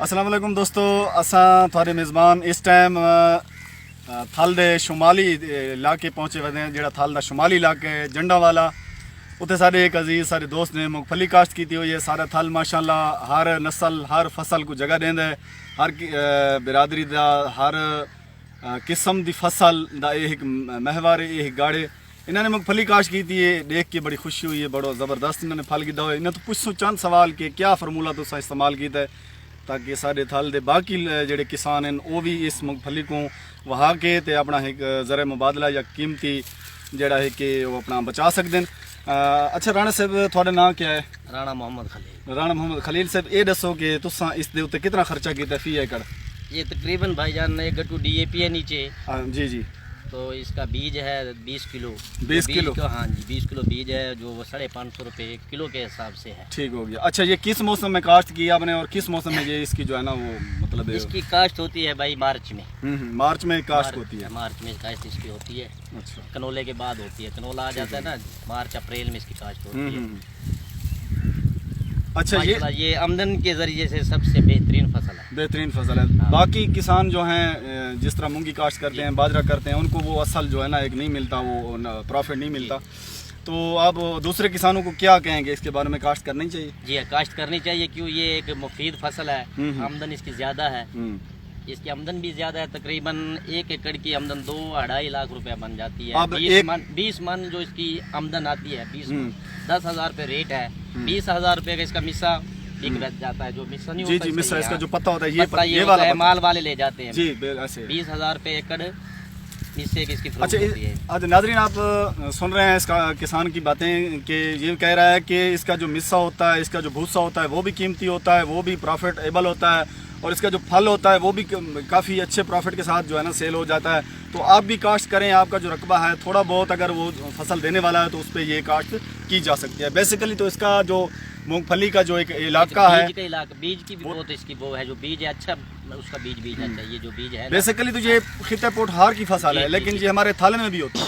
अस्सलाम वालेकुम दोस्तों, असां थारे मेज़बान इस टाइम थल दे शुमाली इलाके पहुँचे हुए हैं। जिहड़ा थल दा शुमाली इलाका है जंडावाला, उत्थे साडे एक अजीज़ सारे दोस्त ने मूंगफली काश्त की हुई है। सारा थल माशाअल्लाह हर नस्ल हर फसल को जगह देंदा है। हर बिरादरी दा हर किस्म दी फसल दा एक महवर है, एक गाड़े। इन्होंने मूंगफली काश्त की थी, देख के बड़ी खुशी हुई है। बड़ो ज़बरदस्त इन्होंने फल कीता हुआ। इन्हें तो पुछो चंद सवाल कि क्या फार्मूला तुसा इस्तेमाल किया है ताकि साढ़े थल दे बाकी जेडे किसान हैं वो भी इस मूंगफली को वहा के ते अपना एक ज़र मुबादला या कीमती जेड़ा है कि वो अपना बचा सकते हैं। अच्छा राणा साहब, थोड़ा नाम क्या है? राणा मोहम्मद खलील। राणा मोहम्मद खलील साहब, ये दसो कि तुसा इस दे उत्ते कितना खर्चा किया फी एकड़? ये तकरीबन भाईजान एक गट्टू DAP है नीचे। जी जी। तो इसका बीज है 20 किलो। 20 किलो? हाँ जी, 20 किलो बीज है जो 550 रुपये किलो के हिसाब से है। ठीक हो गया। अच्छा, ये किस मौसम में काश्त की आपने और किस मौसम में ये इसकी जो है ना वो मतलब है? इसकी काश्त होती है भाई मार्च में। मार्च में काश्त होती है। मार्च में काश्त इसकी होती है। अच्छा, कनोले के बाद होती है। कनोला आ जाता है ना, मार्च अप्रैल में इसकी काश्त होती है। अच्छा, ये आमदन के जरिए से सबसे बेहतरीन फसल है। बेहतरीन फसल है। हाँ। बाकी किसान जो हैं जिस तरह मूंगी काश्त करते हैं, बाजरा करते हैं, उनको वो असल जो है ना एक नहीं मिलता, वो प्रॉफिट नहीं मिलता। तो आप दूसरे किसानों को क्या कहेंगे, इसके बारे में काश्त करनी चाहिए? जी हाँ, काश्त करनी चाहिए। क्यों, ये एक मुफीद फसल है। आमदन इसकी ज़्यादा है। इसकी आमदन भी ज्यादा है। तकरीबन 1 एकड़ की आमदन 2-2.5 लाख रुपया बन जाती है। 20 मन जो इसकी आमदन आती है, 20 मन 10,000 रुपये रेट है। 20,000 रुपये का इसका मिस्सा बिक जाता है। जो मिस्सा नहीं होता, जी मिस्सा, इसका जो पत्ता होता है ये वाला है, माल वाले ले जाते हैं जी। ऐसे 20,000 रुपये एकड़ मिस्से की इसकी फरोख्त अच्छा, होती है। आज नाज़रीन आप सुन रहे हैं इसका किसान की बातें कि ये कह रहा है कि इसका जो मिस्सा होता है, इसका जो भूसा होता है वो भी कीमती होता है, वो भी प्रॉफिटेबल होता है, और इसका जो फल होता है वो भी काफ़ी अच्छे प्रॉफिट के साथ जो है ना सेल हो जाता है। तो आप भी काश्त करें, आपका जो रकबा है थोड़ा बहुत अगर वो फसल देने वाला है तो उस पर ये काश्त की जा सकती है। बेसिकली तो इसका जो मूंगफली का जो एक इलाका है, बीज की भी बहुत इसकी वो है। जो बीज है अच्छा, उसका बीज अच्छा, ये जो बीज है बेसिकली तो ये खिते पोटहार की फसल है, लेकिन ये हमारे थल में भी होती है।